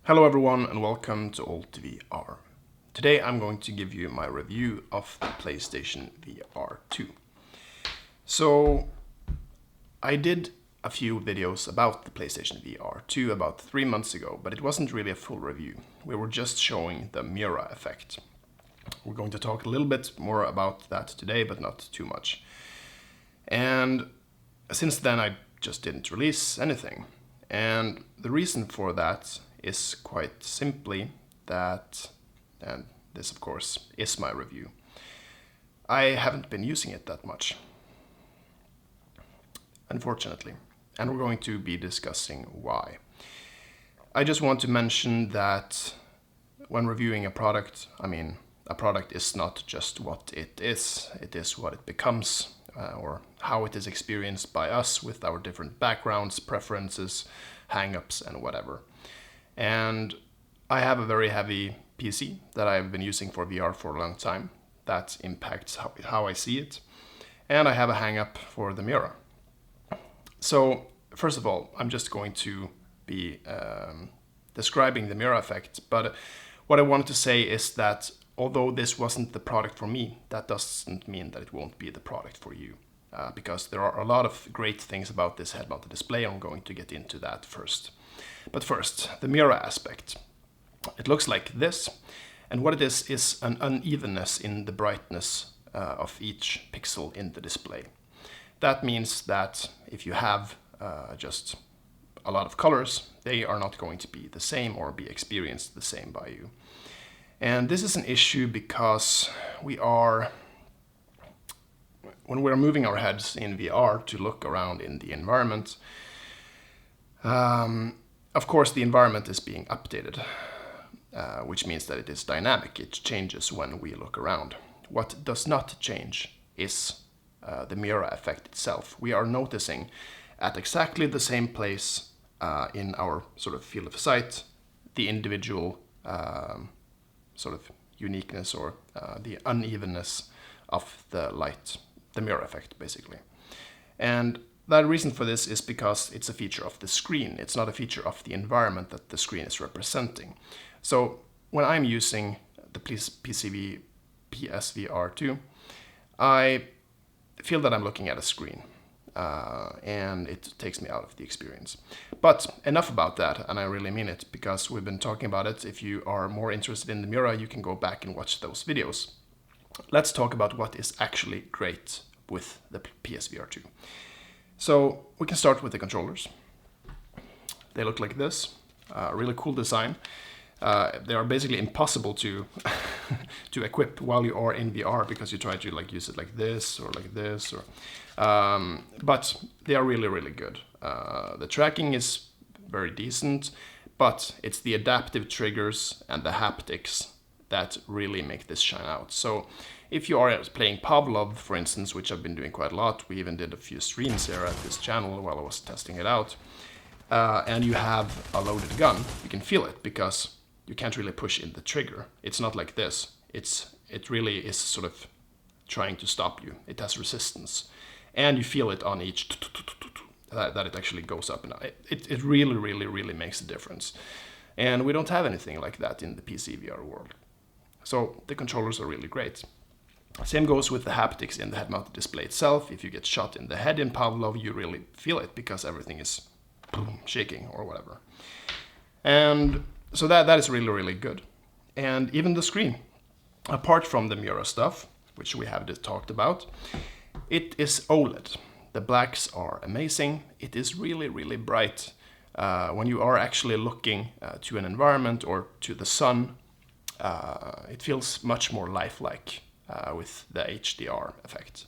Hello everyone and welcome to Alt VR. Today I'm going to give you my review of the PlayStation VR2. So I did a few videos about the PlayStation VR2 about 3 months ago, but it wasn't really a full review. We were just showing the mirror effect. We're going to talk a little bit more about that today, but not too much. And since then I just didn't release anything. And the reason for that is quite simply that, and this of course is my review, I haven't been using it that much, unfortunately, and we're going to be discussing why. I just want to mention that when reviewing a product, a product is not just what it is what it becomes, or how it is experienced by us with our different backgrounds, preferences, hang-ups and whatever. And I have a very heavy PC that I've been using for VR for a long time. That impacts how I see it. And I have a hang-up for the mirror. So first of all, I'm just going to be describing the mirror effect. But what I wanted to say is that although this wasn't the product for me, that doesn't mean that it won't be the product for you. Because there are a lot of great things about this head-mounted display. I'm going to get into that first. But first, the mirror aspect. It looks like this, and what it is an unevenness in the brightness of each pixel in the display. That means that if you have just a lot of colors, they are not going to be the same or be experienced the same by you. And this is an issue because when we're moving our heads in VR to look around in the environment, of course, the environment is being updated, which means that it is dynamic. It changes when we look around. What does not change is the mirror effect itself. We are noticing at exactly the same place in our sort of field of sight, the individual sort of uniqueness or the unevenness of the light, the mirror effect, basically. And the reason for this is because it's a feature of the screen. It's not a feature of the environment that the screen is representing. So when I'm using the PSVR2, I feel that I'm looking at a screen, and it takes me out of the experience. But enough about that, and I really mean it, because we've been talking about it. If you are more interested in the mirror, you can go back and watch those videos. Let's talk about what is actually great with the PSVR2. So we can start with the controllers. They look like this, really cool design. They are basically impossible to to equip while you are in VR because you try to use it like this or like this, or but they are really, really good. The tracking is very decent, but it's the adaptive triggers and the haptics that really make this shine out. So if you are playing Pavlov, for instance, which I've been doing quite a lot, we even did a few streams here at this channel while I was testing it out, and you have a loaded gun, you can feel it because you can't really push in the trigger. It's not like this. It really is sort of trying to stop you. It has resistance. And you feel it on each that it actually goes up and down. It really, really, really makes a difference. And we don't have anything like that in the PC VR world. So the controllers are really great. Same goes with the haptics in the head-mounted display itself. If you get shot in the head in Pavlov, you really feel it because everything is shaking or whatever. And so that is really, really good. And even the screen, apart from the mirror stuff, which we have just talked about, it is OLED. The blacks are amazing. It is really, really bright. When you are actually looking to an environment or to the sun, it feels much more lifelike with the HDR effect.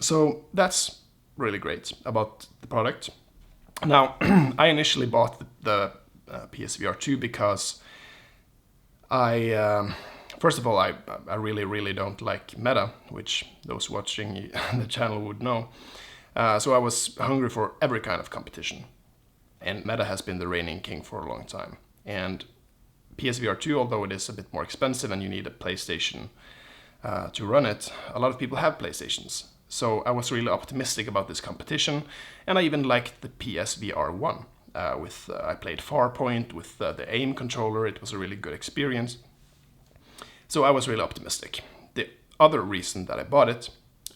So that's really great about the product. Now, I initially bought the PSVR2 because first of all, I really, really don't like Meta, which those watching the channel would know. So I was hungry for every kind of competition. And Meta has been the reigning king for a long time. And PSVR2, although it is a bit more expensive and you need a PlayStation to run it, a lot of people have PlayStations. So I was really optimistic about this competition, and I even liked the PSVR1. I played Farpoint with the aim controller. It was a really good experience. So I was really optimistic. The other reason that I bought it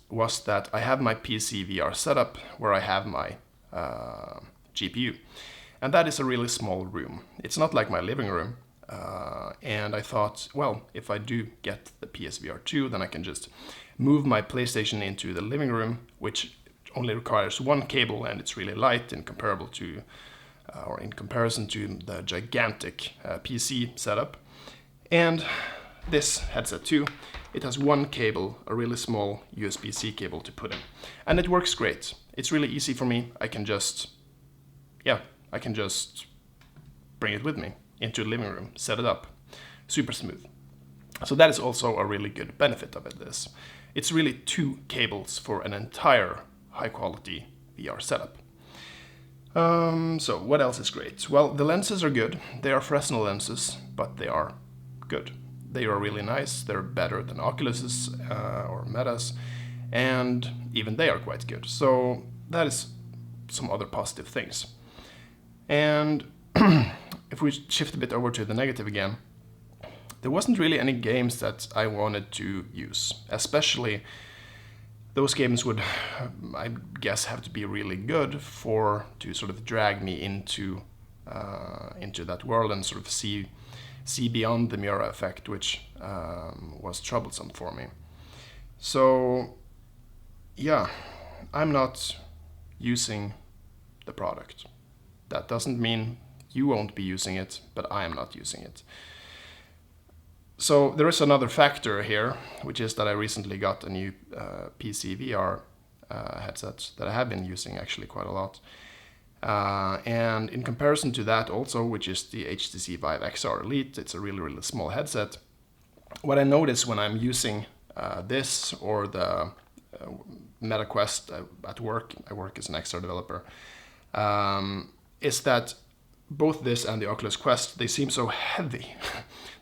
was that I have my PSVR setup where I have my GPU. And that is a really small room. It's not like my living room. And I thought, well, if I do get the PSVR2, then I can just move my PlayStation into the living room, which only requires one cable, and it's really light in comparison to the gigantic PC setup. And this headset too, it has one cable, a really small USB-C cable to put in. And it works great. It's really easy for me. I can just bring it with me into the living room, set it up. Super smooth. So that is also a really good benefit of it. It's really 2 cables for an entire high-quality VR setup. So what else is great? Well, the lenses are good. They are Fresnel lenses, but they are good. They are really nice. They're better than Oculus's or Meta's, and even they are quite good. So that is some other positive things. And if we shift a bit over to the negative again, there wasn't really any games that I wanted to use. Especially those games would, I guess, have to be really good to sort of drag me into that world and sort of see beyond the mirror effect, which was troublesome for me. So yeah, I'm not using the product. That doesn't mean you won't be using it, but I am not using it. So there is another factor here, which is that I recently got a new PSVR headset that I have been using actually quite a lot. And in comparison to that also, which is the HTC Vive XR Elite, it's a really, really small headset. What I notice when I'm using this or the Meta Quest at work, I work as an XR developer, is that both this and the Oculus Quest, they seem so heavy.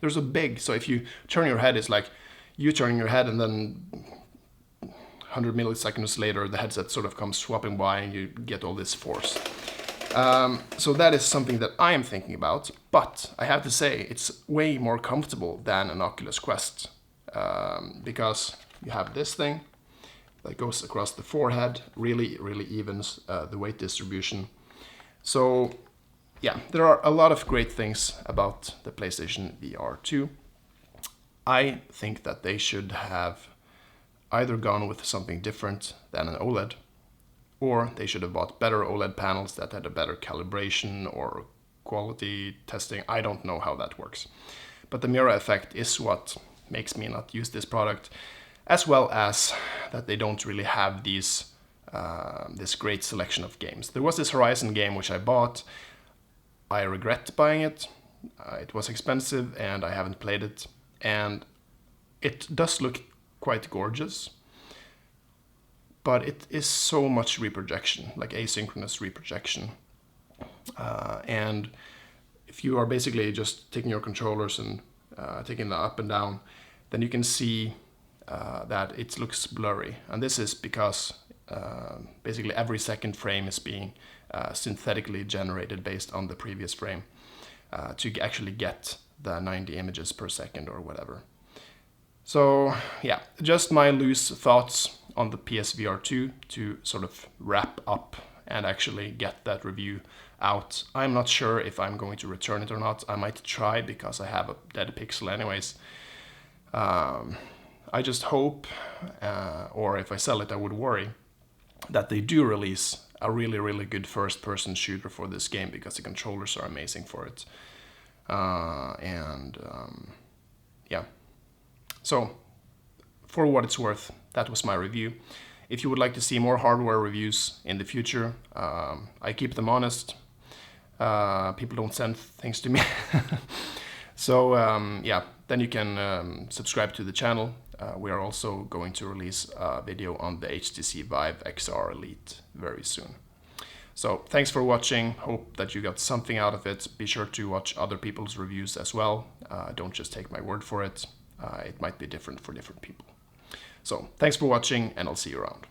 They're so big, so if you turn your head, it's like you turning your head and then 100 milliseconds later the headset sort of comes swapping by and you get all this force. So that is something that I am thinking about, but I have to say it's way more comfortable than an Oculus Quest, because you have this thing that goes across the forehead, really, really evens the weight distribution. So yeah, there are a lot of great things about the PlayStation VR 2. I think that they should have either gone with something different than an OLED, or they should have bought better OLED panels that had a better calibration or quality testing. I don't know how that works. But the mirror effect is what makes me not use this product, as well as that they don't really have this great selection of games. There was this Horizon game which I bought. I regret buying it. It was expensive and I haven't played it. And it does look quite gorgeous, but it is so much reprojection, like asynchronous reprojection. And if you are basically just taking your controllers and taking them up and down, then you can see that it looks blurry. And this is because basically every second frame is being synthetically generated based on the previous frame to actually get the 90 images per second or whatever. So yeah, just my loose thoughts on the PSVR 2 to sort of wrap up and actually get that review out. I'm not sure if I'm going to return it or not. I might try because I have a dead pixel anyways. I just hope, or if I sell it I would worry, that they do release a really, really good first-person shooter for this game, because the controllers are amazing for it. Yeah. So, for what it's worth, that was my review. If you would like to see more hardware reviews in the future, I keep them honest. People don't send things to me. So, yeah, then you can subscribe to the channel. We are also going to release a video on the HTC Vive XR Elite very soon. So thanks for watching. Hope that you got something out of it. Be sure to watch other people's reviews as well. Don't just take my word for it. It might be different for different people. So thanks for watching, and I'll see you around.